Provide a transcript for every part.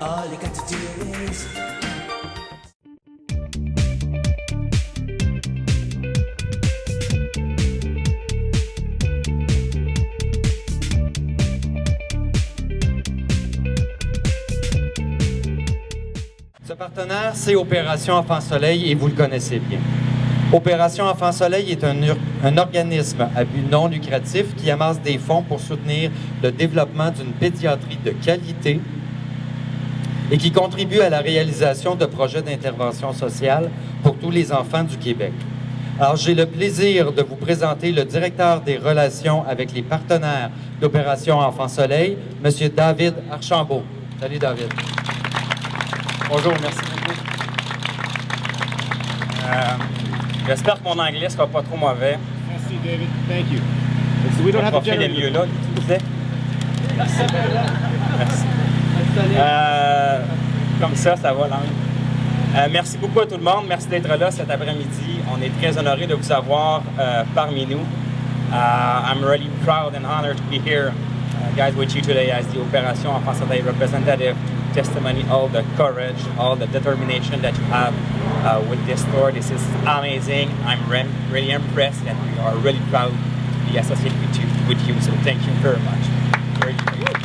All you got to do is Ce partenaire, c'est Opération Enfant Soleil et vous le connaissez bien. Opération Enfant Soleil est un organisme à but non lucratif qui amasse des fonds pour soutenir le développement d'une pédiatrie de qualité et qui contribue à la réalisation de projets d'intervention sociale pour tous les enfants du Québec. Alors, j'ai le plaisir de vous présenter le directeur des relations avec les partenaires d'Opération Enfant Soleil, M. David Archambault. Salut, David. Bonjour, merci beaucoup. J'espère que mon anglais ne sera pas trop mauvais. Merci, David. Thank you. So we don't have On a va faire les generator. mieux là, s'il vous plaît. Merci. Comme ça va langue. Merci beaucoup à tout le monde. Merci d'être là cet après-midi. On est très honorés de vous avoir parmi nous. I'm really proud and honored to be here, guys, with you today as the Opération Enfant Soleil representative to testimony all the courage, all the determination that you have with this store. This is amazing. I'm really impressed and we are really proud to be associated with you. So thank you very much. Very great.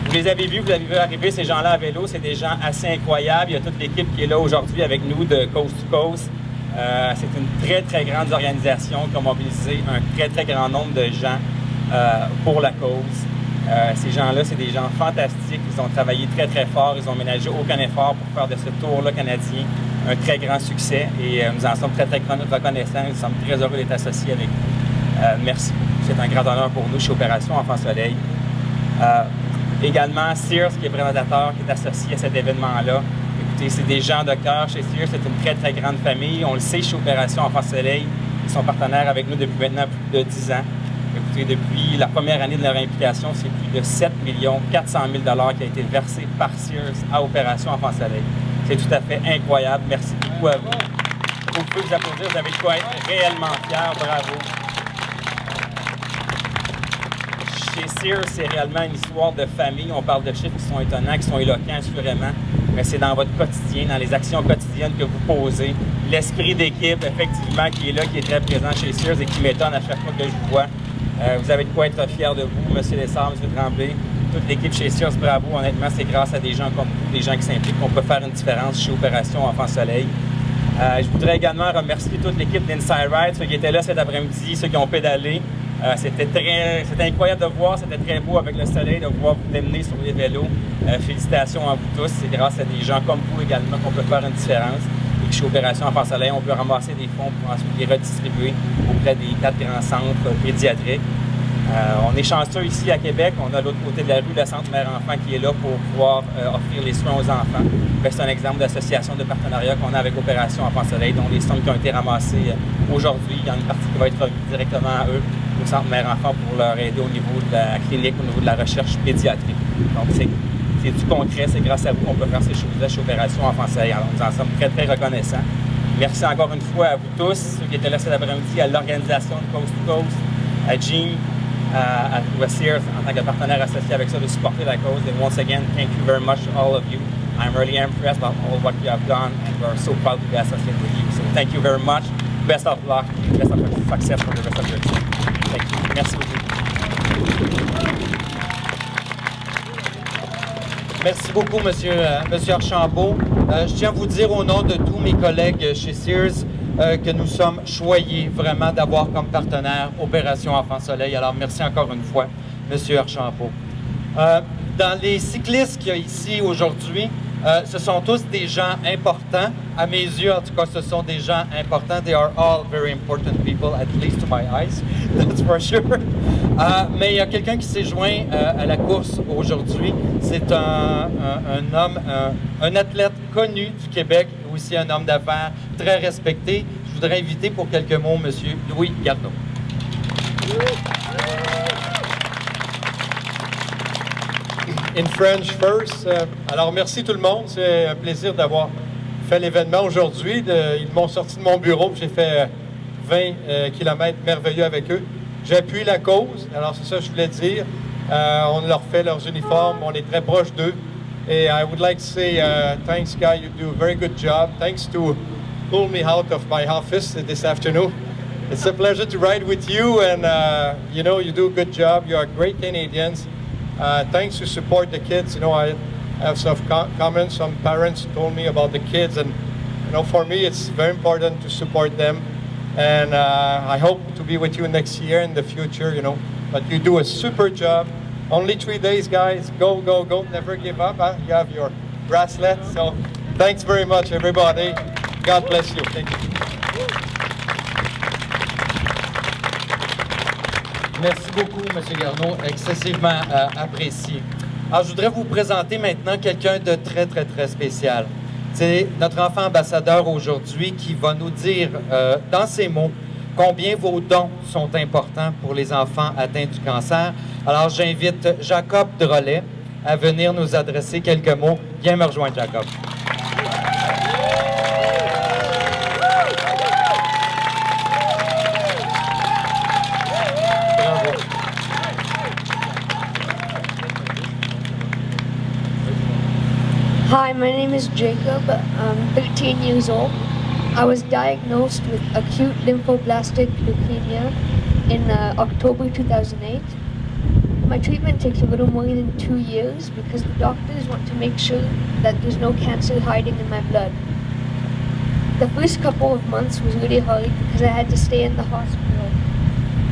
Vous les avez vus, vous avez vu arriver ces gens-là à vélo, c'est des gens assez incroyables. Il y a toute l'équipe qui est là aujourd'hui avec nous de Coast to Coast. C'est une très, très grande organisation qui a mobilisé un très, très grand nombre de gens pour la cause. Ces gens-là, c'est des gens fantastiques. Ils ont travaillé très, très fort. Ils ont ménagé aucun effort pour faire de ce tour-là canadien un très grand succès. Et nous en sommes très, très reconnaissants. Nous sommes très heureux d'être associés avec vous. Merci beaucoup. C'est un grand honneur pour nous chez Opération Enfant Soleil. Également, Sears, qui est présentateur, qui est associé à cet événement-là. Écoutez, c'est des gens de cœur chez Sears. C'est une très, très grande famille. On le sait chez Opération Enfant Soleil. Ils sont partenaires avec nous depuis maintenant plus de 10 ans. Écoutez, depuis la première année de leur implication, c'est plus de 7 400 000 $ qui a été versé par Sears à Opération Enfant Soleil. C'est tout à fait incroyable. Merci beaucoup à vous. Vous pouvez vous applaudir. Vous avez de quoi être réellement fiers. Bravo. Chez Sears, c'est réellement une histoire de famille. On parle de chiffres qui sont étonnants, qui sont éloquents, assurément. Mais c'est dans votre quotidien, dans les actions quotidiennes que vous posez. L'esprit d'équipe, effectivement, qui est là, qui est très présent chez Sears et qui m'étonne à chaque fois que je vous vois. Vous avez de quoi être fiers de vous, M. Lessard, M. Tremblay. Toute l'équipe chez Sears, bravo. Honnêtement, c'est grâce à des gens comme vous, des gens qui s'impliquent, qu'on peut faire une différence chez Opération Enfant Soleil. Je voudrais également remercier toute l'équipe d'Inside Ride, ceux qui étaient là cet après-midi, ceux qui ont pédalé. C'était incroyable de voir, c'était très beau avec le soleil, de voir vous démener sur les vélos. Félicitations à vous tous. C'est grâce à des gens comme vous également qu'on peut faire une différence. Et chez Opération Enfant Soleil, on peut ramasser des fonds pour ensuite les redistribuer auprès des 4 grands centres pédiatriques. On est chanceux ici à Québec. On a l'autre côté de la rue, le Centre Mère-Enfant qui est là pour pouvoir offrir les soins aux enfants. C'est un exemple d'association de partenariat qu'on a avec Opération Enfant Soleil, dont les sommes qui ont été ramassées aujourd'hui, il y en a une partie qui va être revenue directement à eux, au Centre Mère-Enfant, pour leur aider au niveau de la clinique, au niveau de la recherche pédiatrique. Donc, c'est du concret. C'est grâce à vous qu'on peut faire ces choses-là chez Opération Enfant Soleil. Alors, nous en sommes très, très reconnaissants. Merci encore une fois à vous tous, ceux qui étaient là cet après-midi, à l'organisation de Coast to Coast, à Jean, à Sears en tant que partenaire associé avec ça de supporter la cause. And once again, thank you very much to all of you. I'm really impressed about all what you have done and we're so proud to be associated with you. So thank you very much. Best of luck, best of success for the rest of your team. Thank you. Merci beaucoup. Merci beaucoup, Monsieur Archambault. Je tiens à vous dire au nom de tous mes collègues chez Sears que nous sommes choyés vraiment d'avoir comme partenaire Opération Enfant Soleil. Alors, merci encore une fois, Monsieur Archambault. Dans les cyclistes qu'il y a ici aujourd'hui, ce sont tous des gens importants. À mes yeux, en tout cas, ce sont des gens importants. They are all very important people, at least to my eyes, that's for sure. Mais il y a quelqu'un qui s'est joint à la course aujourd'hui. C'est un homme, un athlète connu du Québec, aussi un homme d'affaires très respecté. Je voudrais inviter pour quelques mots M. Louis Garneau. In French first. Alors, merci tout le monde. C'est un plaisir d'avoir fait l'événement aujourd'hui. Ils m'ont sorti de mon bureau. J'ai fait 20 kilomètres merveilleux avec eux. J'appuie la cause, alors c'est ça que je voulais dire. On leur fait leurs uniformes, on est très proche d'eux. Et I would like to say thanks, Guy, you do a very good job. Thanks to pull me out of my office this afternoon. It's a pleasure to ride with you, and you know, you do a good job. You are great Canadians. Thanks to support the kids. You know, I have some comments. Some parents told me about the kids, and you know, for me, it's very important to support them. And I hope to be with you next year in the future. You know, but you do a super job. Only 3 days, guys. Go, go, go! Never give up. Huh? You have your bracelet. So, thanks very much, everybody. God bless you. Thank you. Merci beaucoup, M. Garneau, excessivement apprécié. Alors, je voudrais vous présenter maintenant quelqu'un de très, très, très spécial. C'est notre enfant ambassadeur aujourd'hui qui va nous dire, dans ses mots, combien vos dons sont importants pour les enfants atteints du cancer. Alors, j'invite Jacob Drolet à venir nous adresser quelques mots. Viens me rejoindre, Jacob. Hi, my name is Jacob. I'm 13 years old. I was diagnosed with acute lymphoblastic leukemia in October 2008. My treatment takes a little more than 2 years because the doctors want to make sure that there's no cancer hiding in my blood. The first couple of months was really hard because I had to stay in the hospital.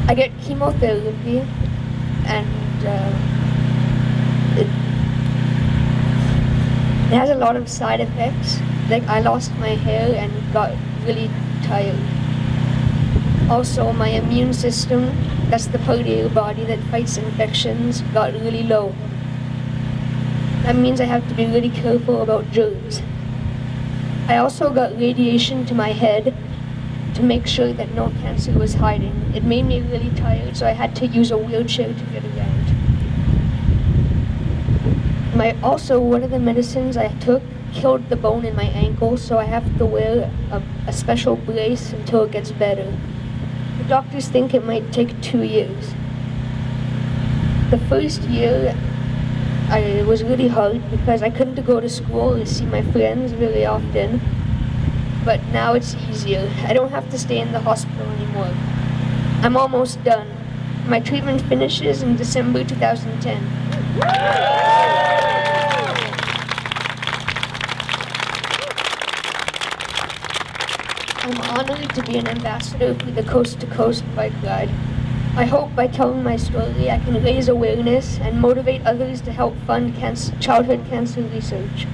I get chemotherapy and it has a lot of side effects. Like I lost my hair and got really tired. Also, my immune system, that's the part of your body that fights infections, got really low. That means I have to be really careful about germs. I also got radiation to my head to make sure that no cancer was hiding. It made me really tired, so I had to use a wheelchair to get around. Also, one of the medicines I took killed the bone in my ankle, so I have to wear a special brace until it gets better. The doctors think it might take 2 years. The first year, it was really hard because I couldn't go to school or see my friends very often, but now it's easier. I don't have to stay in the hospital anymore. I'm almost done. My treatment finishes in December 2010. I'm honored to be an ambassador for the Coast to Coast Bike Ride. I hope by telling my story I can raise awareness and motivate others to help fund childhood cancer research.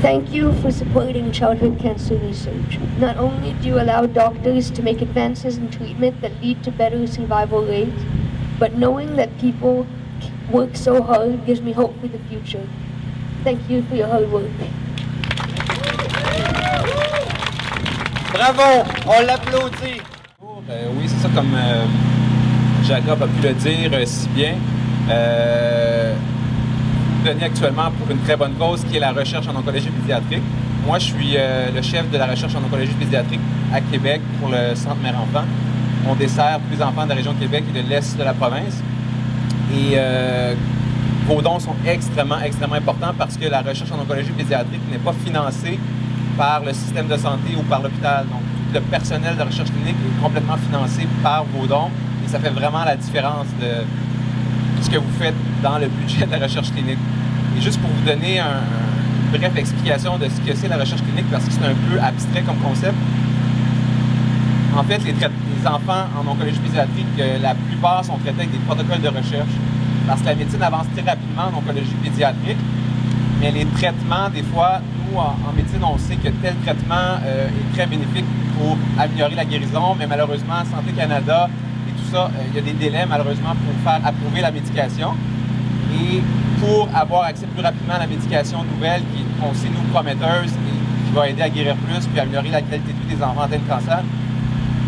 Thank you for supporting childhood cancer research. Not only do you allow doctors to make advances in treatment that lead to better survival rates, but knowing that people work so hard gives me hope for the future. Thank you for your hard work. Bravo! On l'applaudit! Oui, c'est ça, comme Jacob a pu le dire si bien. Denis actuellement pour une très bonne cause qui est la recherche en oncologie pédiatrique. Moi, je suis le chef de la recherche en oncologie pédiatrique à Québec pour le Centre Mère-Enfant. On dessert tous les enfants de la région de Québec et de l'Est de la province. Et vos dons sont extrêmement importants parce que la recherche en oncologie pédiatrique n'est pas financée par le système de santé ou par l'hôpital. Donc, tout le personnel de recherche clinique est complètement financé par vos dons et ça fait vraiment la différence de ce que vous faites dans le budget de la recherche clinique. Et juste pour vous donner une brève explication de ce que c'est la recherche clinique, parce que c'est un peu abstrait comme concept. En fait, les enfants en oncologie pédiatrique, la plupart sont traités avec des protocoles de recherche parce que la médecine avance très rapidement en oncologie pédiatrique, mais les traitements, des fois, nous, en médecine, on sait que tel traitement est très bénéfique pour améliorer la guérison, mais malheureusement, Santé Canada et tout ça, il y a des délais, malheureusement, pour faire approuver la médication. Et pour avoir accès plus rapidement à la médication nouvelle, qu'on sait, nous, prometteuse, et qui va aider à guérir plus, puis à améliorer la qualité de vie des enfants atteints de cancer,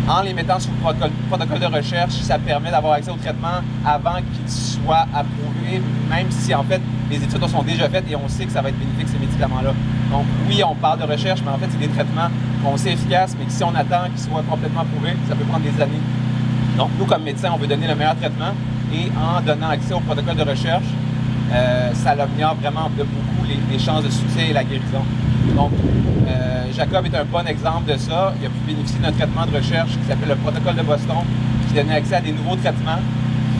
en les mettant sous protocole de recherche, ça permet d'avoir accès au traitement avant qu'il soit approuvé, même si, en fait, les études sont déjà faites et on sait que ça va être bénéfique, ces médicaments-là. Donc, oui, on parle de recherche, mais en fait, c'est des traitements qu'on sait efficaces, mais que si on attend qu'ils soient complètement prouvés, ça peut prendre des années. Donc, nous, comme médecins, on veut donner le meilleur traitement et en donnant accès au protocole de recherche, ça améliore vraiment de beaucoup les chances de succès et la guérison. Donc, Jacob est un bon exemple de ça. Il a pu bénéficier d'un traitement de recherche qui s'appelle le protocole de Boston, qui donnait accès à des nouveaux traitements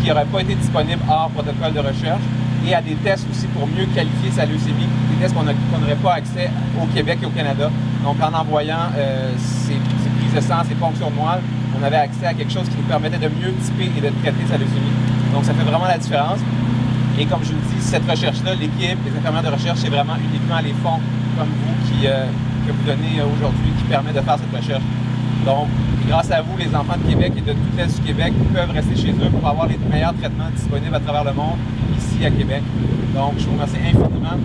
qui n'auraient pas été disponibles hors protocole de recherche et à des tests aussi pour mieux qualifier sa leucémie, des tests qu'on n'aurait pas accès au Québec et au Canada. Donc, en envoyant ces prises de sang, ces ponctions de moelle, on avait accès à quelque chose qui nous permettait de mieux typer et de traiter sa leucémie. Donc, ça fait vraiment la différence. Et comme je vous le dis, cette recherche-là, l'équipe, les infirmières de recherche, c'est vraiment uniquement les fonds comme vous que vous donnez aujourd'hui qui permet de faire cette recherche. Donc, grâce à vous, les enfants de Québec et de toute l'Est du Québec peuvent rester chez eux pour avoir les meilleurs traitements disponibles à travers le monde, ici à Québec. Donc, je vous remercie infiniment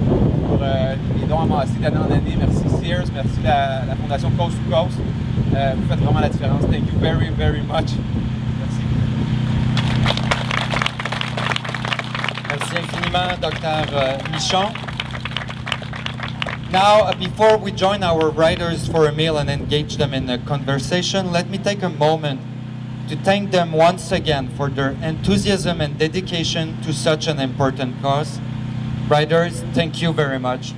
pour les dons amassés d'année en année. Merci Sears, merci la Fondation Coast to Coast. Vous faites vraiment la différence. Thank you very, very much. Merci. Merci infiniment, Dr. Michon. Now, before we join our writers for a meal and engage them in a conversation, let me take a moment to thank them once again for their enthusiasm and dedication to such an important cause. Writers, thank you very much.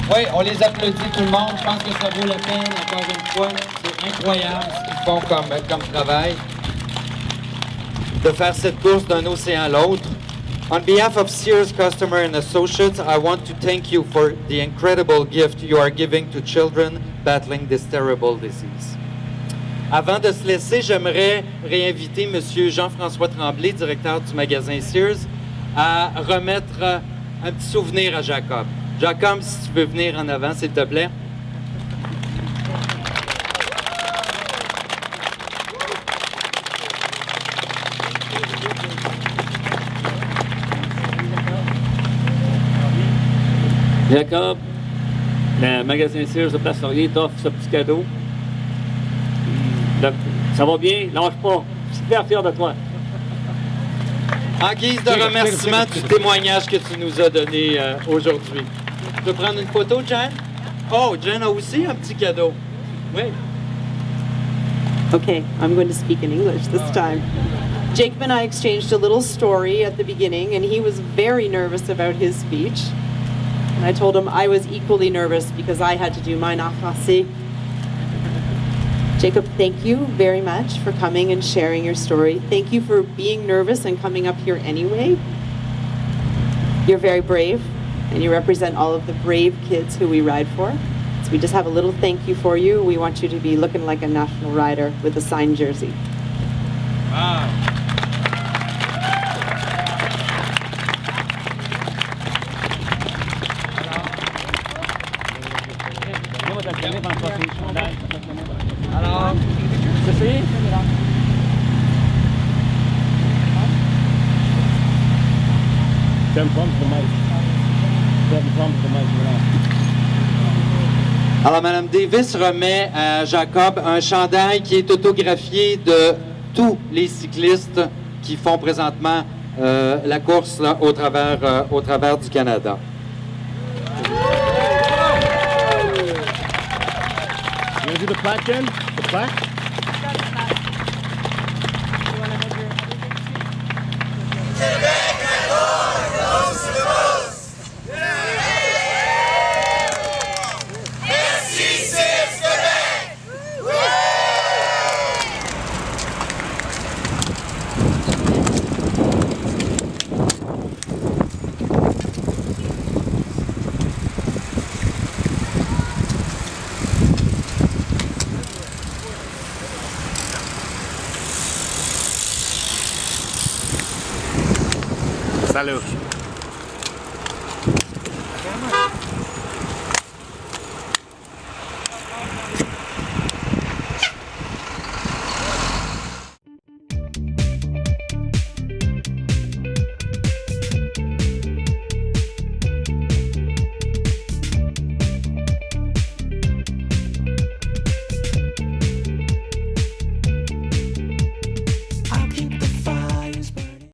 Oui, on les applaudit tout le monde. Je pense que ça vaut la peine, encore une fois. C'est incroyable ce qu'ils font comme travail. De faire cette course d'un océan à l'autre. On behalf of Sears Customer and Associates, I want to thank you for the incredible gift you are giving to children battling this terrible disease. Avant de se laisser, j'aimerais réinviter M. Jean-François Tremblay, directeur du magasin Sears, à remettre un petit souvenir à Jacob. Jacob, si tu veux venir en avant, s'il te plaît. Jacob, le magasin Sears de Place Laurier t'offre ce petit cadeau. Ça va bien? Lâche pas. Je suis super fier de toi. En guise de remerciement du témoignage que tu nous as donné aujourd'hui. Tu veux prendre une photo, Jen? Oh, Jen a aussi un petit cadeau. Oui. Okay, I'm going to speak in English this time. Jacob and I exchanged a little story at the beginning, and he was very nervous about his speech. And I told him I was equally nervous because I had to do mine en français. Jacob, thank you very much for coming and sharing your story. Thank you for being nervous and coming up here anyway. You're very brave, and you represent all of the brave kids who we ride for. So we just have a little thank you for you. We want you to be looking like a national rider with a signed jersey. Wow. Alors, ceci. Alors, Mme Davis remet à Jacob un chandail qui est autographié de tous les cyclistes qui font présentement la course là, au travers du Canada. You want to do the plaque, Jen? The plaque? Salud.